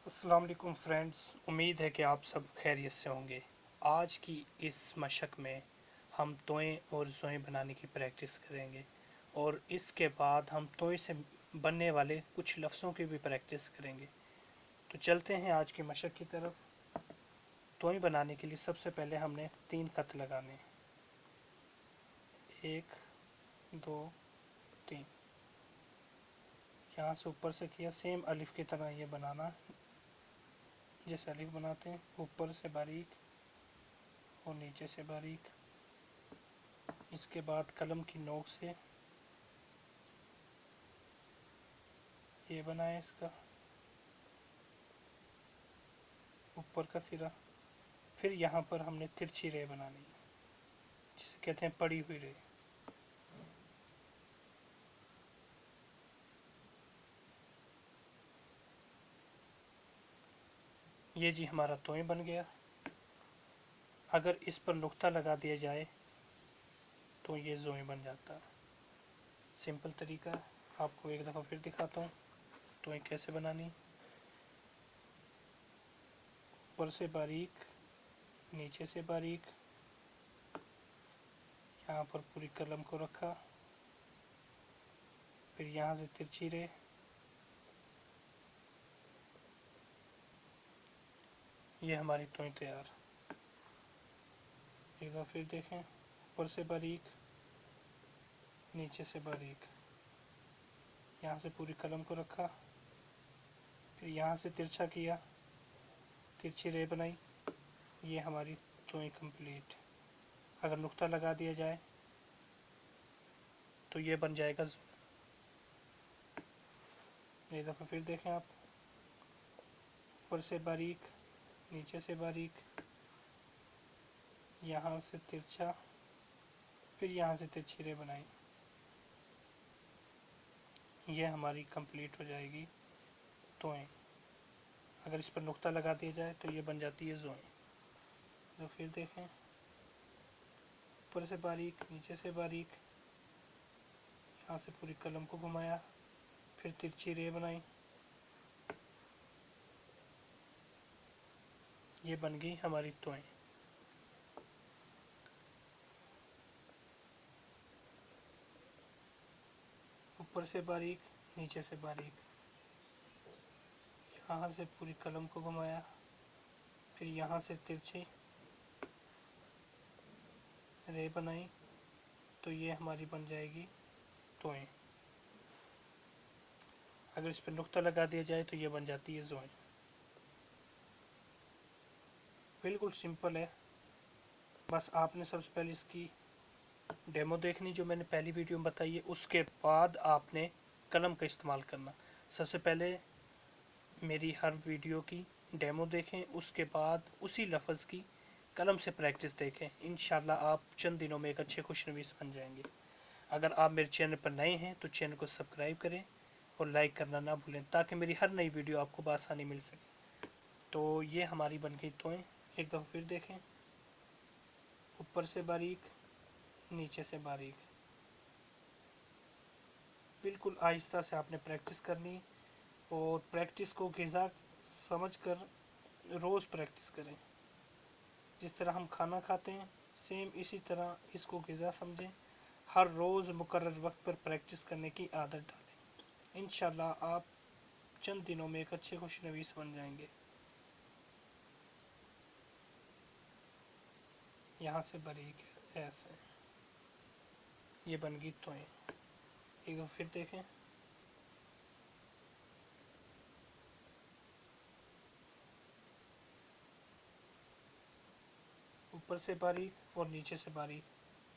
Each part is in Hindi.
अस्सलाम वालेकुम फ्रेंड्स, उम्मीद है कि आप सब खैरियत से होंगे। आज की इस मशक में हम तोएं और ज़ोएं बनाने की प्रैक्टिस करेंगे और इसके बाद हम तोएं से बनने वाले कुछ लफ्ज़ों की भी प्रैक्टिस करेंगे। तो चलते हैं आज की मशक की तरफ। तोएं बनाने के लिए सबसे पहले हमने 3 खत लगाने हैं। 1 2 3। यहाँ से ऊपर से किया, सेम अलिफ की तरह ये बनाना, जैसे अलिफ बनाते हैं, ऊपर से बारीक और नीचे से बारीक। इसके बाद कलम की नोक से ये बनाया, इसका ऊपर का सिरा। फिर यहाँ पर हमने तिरछी रे बनानी है, जिसे कहते हैं पड़ी हुई रे। ये जी हमारा तोय बन गया। अगर इस पर नुक्ता लगा दिया जाए तो ये जोए बन जाता है। सिंपल तरीका है, आपको एक दफ़ा फिर दिखाता हूँ तोय कैसे बनानी। ऊपर से बारीक, नीचे से बारीक, यहाँ पर पूरी कलम को रखा, फिर यहाँ से तिरछी रे, ये हमारी तोय तैयार। एक बार फिर देखें, ऊपर से बारीक, नीचे से बारीक, यहाँ से पूरी कलम को रखा, फिर यहाँ से तिरछा किया, तिरछी रे बनाई, ये हमारी तोय कंप्लीट। अगर नुक्ता लगा दिया जाए तो ये बन जाएगा। एक दफ़ा फिर देखें आप, ऊपर से बारीक, नीचे से बारीक, यहाँ से तिरछा, फिर यहाँ से तिरछी रे बनाई, ये हमारी कंप्लीट हो जाएगी तोय। अगर इस पर नुक्ता लगा दिया जाए तो ये बन जाती है जोए। तो फिर देखें, ऊपर से बारीक, नीचे से बारीक, यहाँ से पूरी कलम को घुमाया, फिर तिरछी रे बनाई, ये बन गई हमारी तोय। ऊपर से बारीक, नीचे से बारीक, यहाँ से पूरी कलम को घुमाया, फिर यहाँ से तिरछी रे बनाई, तो ये हमारी बन जाएगी तोय। अगर इस पर नुक्ता लगा दिया जाए तो ये बन जाती है जोए। बिल्कुल सिंपल है, बस आपने सबसे पहले इसकी डेमो देखनी, जो मैंने पहली वीडियो में बताई है। उसके बाद आपने कलम का इस्तेमाल करना। सबसे पहले मेरी हर वीडियो की डेमो देखें, उसके बाद उसी लफ्ज़ की कलम से प्रैक्टिस देखें। इंशाल्लाह आप चंद दिनों में एक अच्छे खुशनवीस बन जाएंगे। अगर आप मेरे चैनल पर नए हैं तो चैनल को सब्सक्राइब करें और लाइक करना ना भूलें, ताकि मेरी हर नई वीडियो आपको बआसानी मिल सके। तो ये हमारी बन गई तोय। एक दफ़ा फिर देखें, ऊपर से बारीक, नीचे से बारीक, बिल्कुल आहिस्ता से आपने प्रैक्टिस करनी। और प्रैक्टिस को ग़िज़ा समझ कर रोज़ प्रैक्टिस करें। जिस तरह हम खाना खाते हैं, सेम इसी तरह इसको ग़िज़ा समझें। हर रोज़ मुकर्रर वक्त पर प्रैक्टिस करने की आदत डालें। इंशाल्लाह आप चंद दिनों में एक अच्छे खुशनवीस बन जाएंगे। यहाँ से बारीक ऐसे, ये बन गई तोय। एक बार फिर देखें, ऊपर से बारीक और नीचे से बारीक,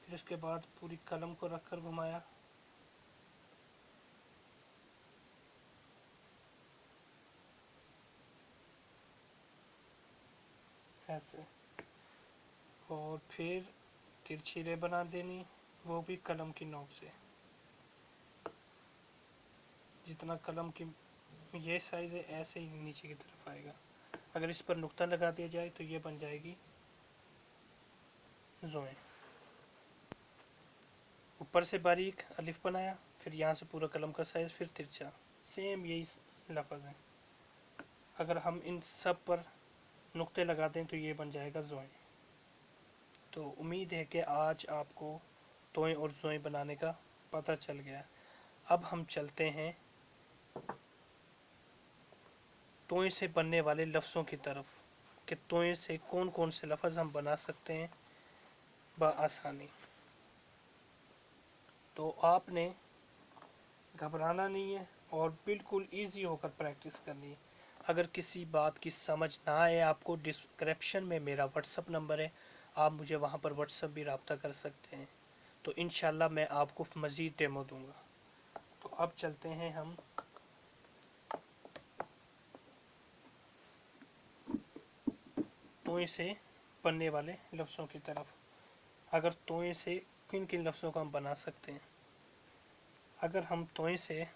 फिर उसके बाद पूरी कलम को रखकर घुमाया, ऐसे, और फिर तिरछी रे बना देनी, वो भी कलम की नोक से। जितना कलम की ये साइज़ है, ऐसे ही नीचे की तरफ आएगा। अगर इस पर नुक्ता लगा दिया जाए तो ये बन जाएगी जोए। ऊपर से बारीक अलिफ बनाया, फिर यहाँ से पूरा कलम का साइज़, फिर तिरछा, सेम यही लफ्ज़ है। अगर हम इन सब पर नुक्ते लगा दें तो ये बन जाएगा जोएं। तो उम्मीद है कि आज आपको तोएं और जोएं बनाने का पता चल गया। अब हम चलते हैं तोएं से बनने वाले लफ्ज़ों की तरफ कि तोएं से कौन कौन से लफ्ज़ हम बना सकते हैं बआसानी। तो आपने घबराना नहीं है और बिल्कुल इजी होकर प्रैक्टिस करनी है। अगर किसी बात की समझ ना आए आपको, डिस्क्रिप्शन में मेरा व्हाट्सअप नंबर है, आप मुझे वहाँ पर व्हाट्सअप भी रब्ता कर सकते हैं। तो इंशाल्लाह मैं आपको मज़ीद डेमो दूंगा। तो अब चलते हैं हम तोएं से बनने वाले लफ्ज़ों की तरफ। अगर तोएं से किन किन लफ्ज़ों को हम बना सकते हैं। अगर हम तोएं से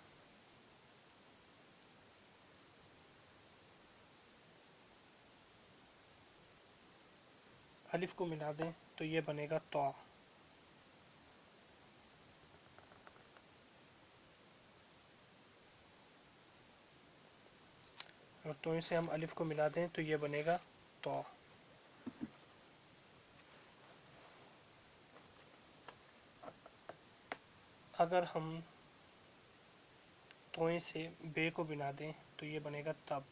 अलिफ को मिला दें तो ये बनेगा तौ। और तोएं से हम अलिफ को मिला दें तो ये बनेगा तौ। अगर हम तोएं से बे को बिना दें तो ये बनेगा तब।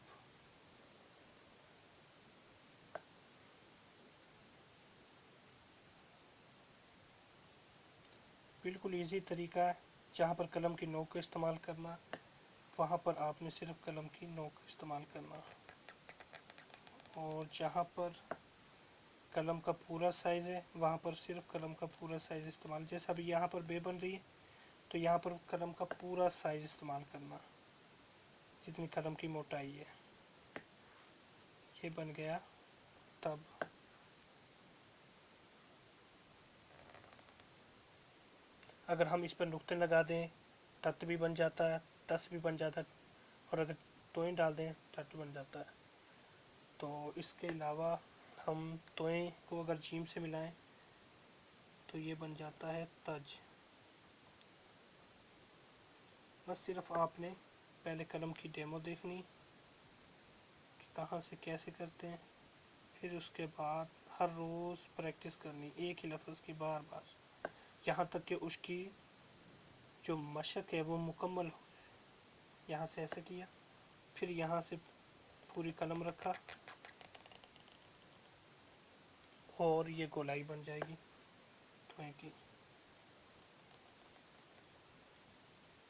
बिल्कुल इजी तरीका है। जहाँ पर कलम की नोक का इस्तेमाल करना, वहाँ पर आपने सिर्फ कलम की नोक का इस्तेमाल करना, और जहाँ पर कलम का पूरा साइज़ है वहाँ पर सिर्फ कलम का पूरा साइज़ इस्तेमाल। जैसे अभी यहाँ पर बे बन रही है तो यहाँ पर कलम का पूरा साइज़ इस्तेमाल करना, जितनी कलम की मोटाई है। ये बन गया तब। अगर हम इस पर नुक्ते लगा दें तत भी बन जाता है, तस भी बन जाता है, और अगर तोएं डाल दें तट बन जाता है। तो इसके अलावा हम तोएं को अगर जीम से मिलाएं तो ये बन जाता है तज। बस सिर्फ आपने पहले कलम की डेमो देखनी कि कहाँ से कैसे करते हैं, फिर उसके बाद हर रोज़ प्रैक्टिस करनी एक ही लफ्ज़ की बार बार, यहाँ तक कि उसकी जो मशक है वो मुकम्मल हो जाए। यहाँ से ऐसे किया, फिर यहाँ से पूरी कलम रखा और ये गोलाई बन जाएगी तोएं की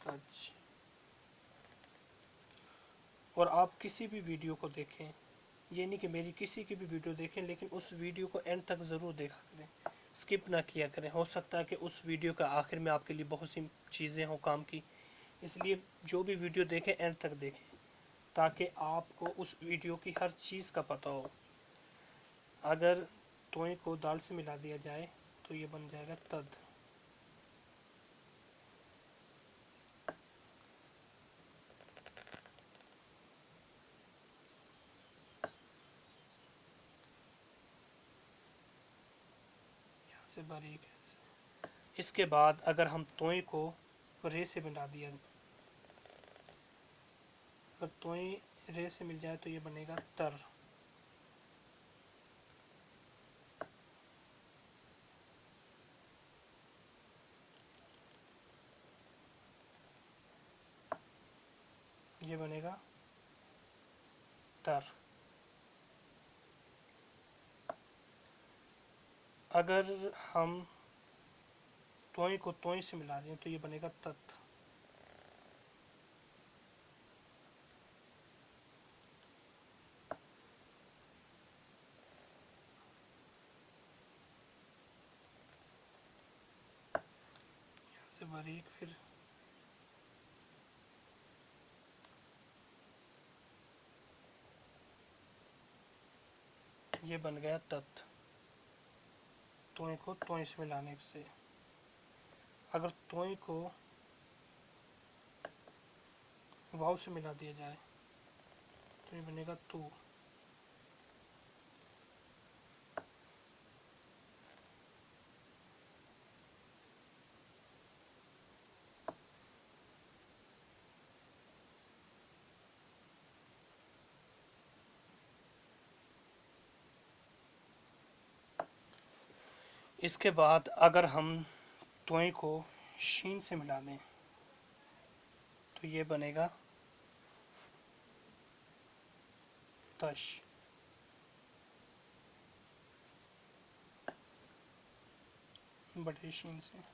तज। और आप किसी भी वीडियो को देखें, ये नहीं कि मेरी किसी की भी वीडियो देखें, लेकिन उस वीडियो को एंड तक ज़रूर देखा करें, स्किप ना किया करें। हो सकता है कि उस वीडियो का आखिर में आपके लिए बहुत सी चीज़ें हों काम की, इसलिए जो भी वीडियो देखें एंड तक देखें ताकि आपको उस वीडियो की हर चीज़ का पता हो। अगर तोएं को दाल से मिला दिया जाए तो ये बन जाएगा तद। यहाँ से बारीक है। इसके बाद अगर हम तोएं को रे से मिला दिया, अगर तोएं रे से मिल जाए तो ये बनेगा तर। ये बनेगा तर। अगर हम तोएं को तोएं से मिला दें तो ये बनेगा तत। यहाँ से बारीक, फिर ये बन गया तत, तोएं को तोएं से मिलाने से। अगर तोएं को वाव से मिला दिया जाए तो ये बनेगा तू। इसके बाद अगर हम तोय को शीन से मिला दें तो ये बनेगा तश। बड़े शीन से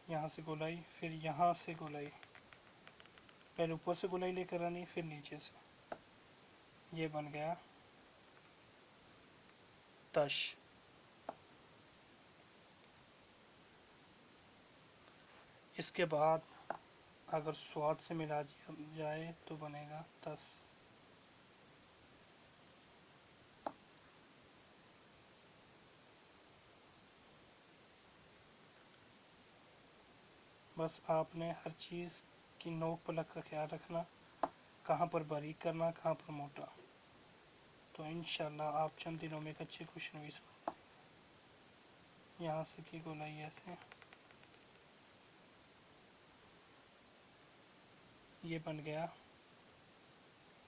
यहाँ से गोलाई, फिर यहाँ से गोलाई, पहले ऊपर से गोलाई लेकर आनी, फिर नीचे से, ये बन गया तश। इसके बाद अगर स्वाद से मिला जाए तो बनेगा तस। बस आपने हर चीज़ की नोक पलक का ख्याल रखना, कहाँ पर बारीक करना, कहाँ पर मोटा, तो इंशाल्लाह आप चंद दिनों में एक अच्छे खुशनवीस। यहाँ से की गोलाई ऐसे, ये बन गया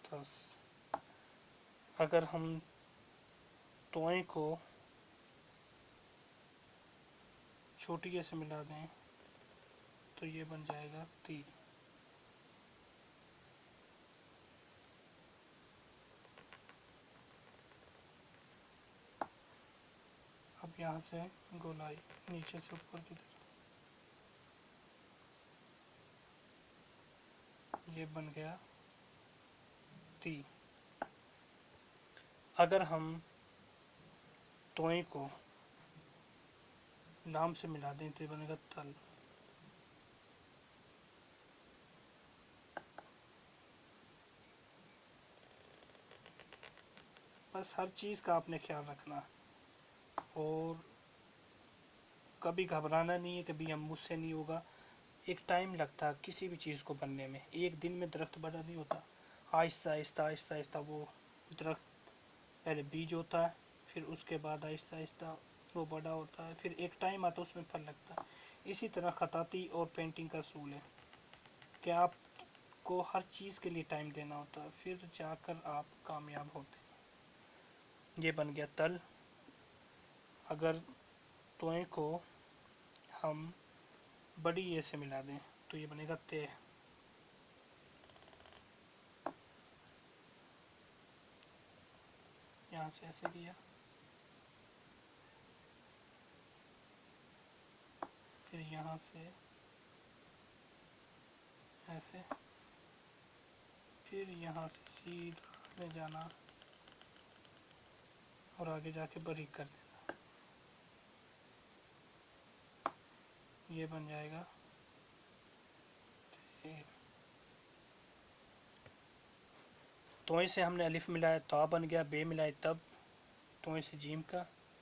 तस। अगर हम तोय को छोटी से मिला दें तो ये बन जाएगा ती। अब यहाँ से गोलाई नीचे से ऊपर की तरफ, ये बन गया ती। अगर हम तोय को लाम से मिला दें तो ये बनेगा तल। बस हर चीज़ का आपने ख्याल रखना और कभी घबराना नहीं है, कभी हम मुझसे नहीं होगा। एक टाइम लगता है किसी भी चीज़ को बनने में, एक दिन में दरख्त बड़ा नहीं होता, आहिस्ता आहिस्ता आहिस्ता आहिस्ता वो दरख्त पहले बीज होता है, फिर उसके बाद आहिस्ता आहिस्ता वो बड़ा होता है, फिर एक टाइम आता है उसमें फल लगता है। इसी तरह खताती और पेंटिंग का असूल है कि आपको हर चीज़ के लिए टाइम देना होता है, फिर जाकर आप कामयाब होते हैं। ये बन गया तल। अगर तोय को हम बड़ी ये से मिला दें तो ये बनेगा ते। यहाँ से ऐसे किया, फिर यहाँ से ऐसे, फिर यहाँ से सीधा ले जाना और आगे जाके बारीक कर देना, ये बन जाएगा ते। तोय से हमने अलिफ मिलाया ता बन गया, बे मिलाए तब, तोय से जीम का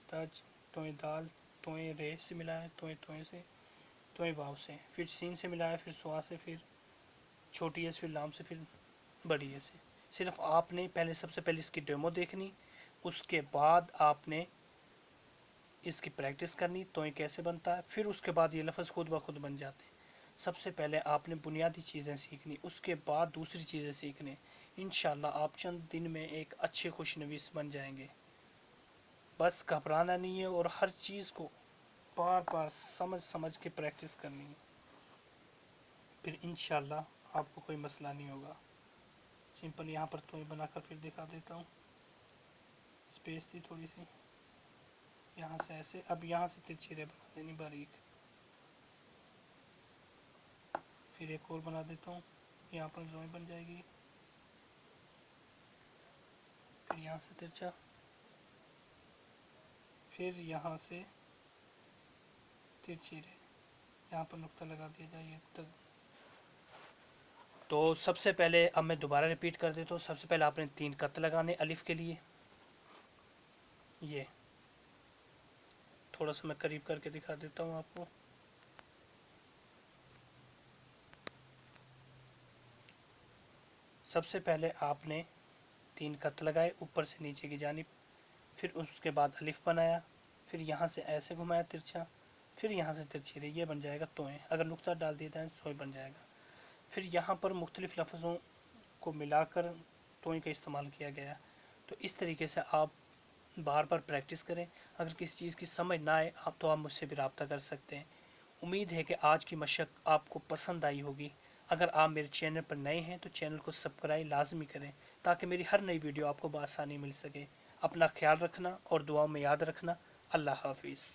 तज, तोय दाल, तोय रे से मिलाया, तोय तोय से, तोय वाव से, फिर सीन से मिलाया, फिर स्वा से, फिर छोटी एस, फिर लाम से, फिर बड़ी ए से। सिर्फ आपने पहले सबसे पहले इसकी डेमो देखनी, उसके बाद आपने इसकी प्रैक्टिस करनी तोय कैसे बनता है, फिर उसके बाद ये लफ्ज़ खुद ब खुद बन जाते हैं। सबसे पहले आपने बुनियादी चीज़ें सीखनी, उसके बाद दूसरी चीज़ें सीखने। इंशाल्लाह आप चंद दिन में एक अच्छे खुशनवीस बन जाएंगे। बस घबराना नहीं है और हर चीज़ को बार बार समझ समझ के प्रैक्टिस करनी है, फिर इंशाल्लाह आपको कोई मसला नहीं होगा। सिंपल यहाँ पर तोय बनाकर फिर दिखा देता हूँ, स्पेस थी थोड़ी सी, यहाँ से ऐसे। अब यहाँ से तिरछी रे बना देनी बारीक, फिर एक और बना देता हूँ, यहाँ पर जोई बन जाएगी, फिर यहाँ से तिरछा, फिर यहाँ से तिरछी रे, यहाँ पर नुक्ता लगा दिया जाए तक। तो सबसे पहले अब मैं दोबारा रिपीट कर देता हूँ। सबसे पहले आपने 3 कत लगाने अलिफ के लिए, ये थोड़ा सा मैं करीब करके दिखा देता हूँ आपको। सबसे पहले आपने 3 कत लगाए ऊपर से नीचे की जानिब, फिर उसके बाद अलिफ बनाया, फिर यहाँ से ऐसे घुमाया तिरछा, फिर यहाँ से तजहीरे ये बन जाएगा तोएं, अगर नुक्ता डाल दिया जाए सोए बन जाएगा। फिर यहाँ पर मुख्तलिफ लफ्ज़ों को मिलाकर तोएं का इस्तेमाल किया गया। तो इस तरीके से आप बार बार प्रैक्टिस करें। अगर किसी चीज़ की समझ ना आए आप तो आप मुझसे भी रब्ता कर सकते हैं। उम्मीद है कि आज की मशक आपको पसंद आई होगी। अगर आप मेरे चैनल पर नए हैं तो चैनल को सब्सक्राइब लाजमी करें ताकि मेरी हर नई वीडियो आपको बआसानी मिल सके। अपना ख्याल रखना और दुआओं में याद रखना। अल्लाह हाफिज़।